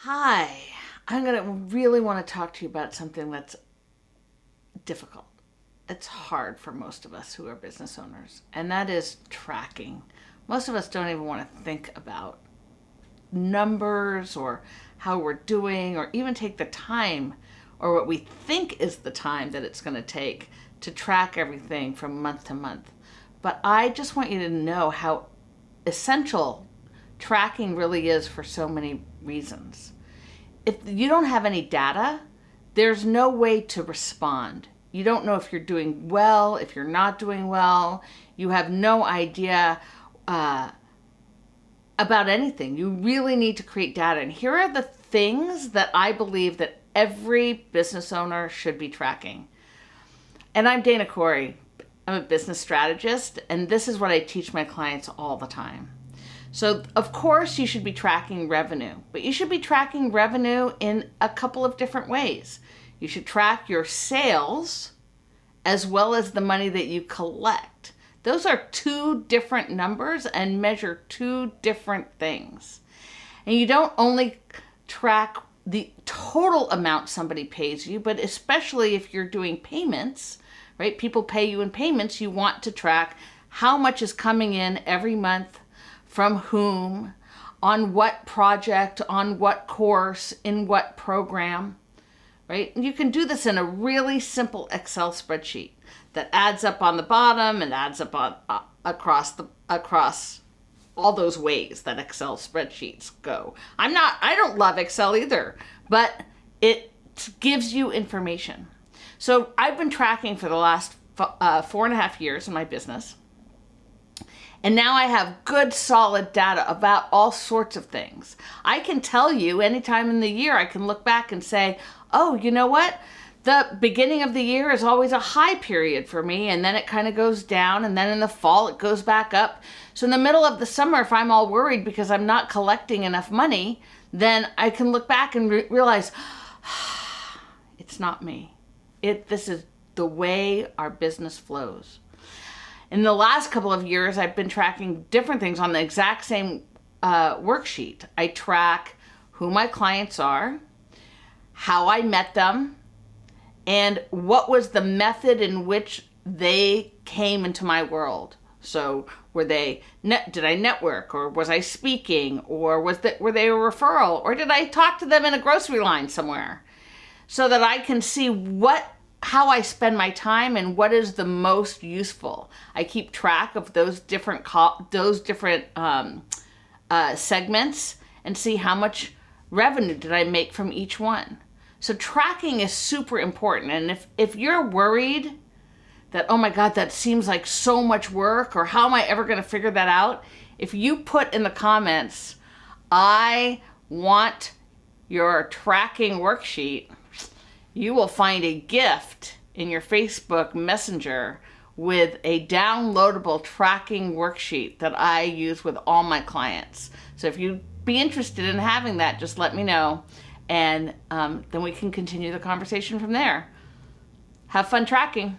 Hi, I'm going to really want to talk to you about something that's difficult. It's hard for most of us who are business owners, and that is tracking. Most of us don't even want to think about numbers or how we're doing, or even take the time or what we think is the time that it's going to take to track everything from month to month. But I just want you to know how essential tracking really is for so many reasons. If you don't have any data, there's no way to respond. You don't know if you're doing well, if you're not doing well. You have no idea about anything. You really need to create data. And here are the things that I believe that every business owner should be tracking. And I'm Dana Corey. I'm a business strategist, and this is what I teach my clients all the time. So, of course, you should be tracking revenue, but you should be tracking revenue in a couple of different ways. You should track your sales as well as the money that you collect. Those are two different numbers and measure two different things. And you don't only track the total amount somebody pays you, but especially if you're doing payments, right? People pay you in payments. You want to track how much is coming in every month, from whom, on what project, on what course, in what program, right? And you can do this in a really simple Excel spreadsheet that adds up on the bottom and adds up on across all those ways that Excel spreadsheets go. I don't love Excel either, but it gives you information. So I've been tracking for the last 4.5 years in my business. And now I have good, solid data about all sorts of things. I can tell you anytime in the year, I can look back and say, oh, you know what? The beginning of the year is always a high period for me, and then it kind of goes down, and then in the fall, it goes back up. So in the middle of the summer, if I'm all worried because I'm not collecting enough money, then I can look back and realize, it's not me. This is the way our business flows. In the last couple of years, I've been tracking different things on the exact same worksheet. I track who my clients are, how I met them, and what was the method in which they came into my world. So did I network, or was I speaking, or were they a referral, or did I talk to them in a grocery line somewhere? So that I can see how I spend my time and what is the most useful. I keep track of those different segments and see how much revenue did I make from each one. So tracking is super important. And if you're worried that, oh my God, that seems like so much work, or how am I ever going to figure that out? If you put in the comments, I want your tracking worksheet, you will find a gift in your Facebook Messenger with a downloadable tracking worksheet that I use with all my clients. So if you'd be interested in having that, just let me know, and then we can continue the conversation from there. Have fun tracking.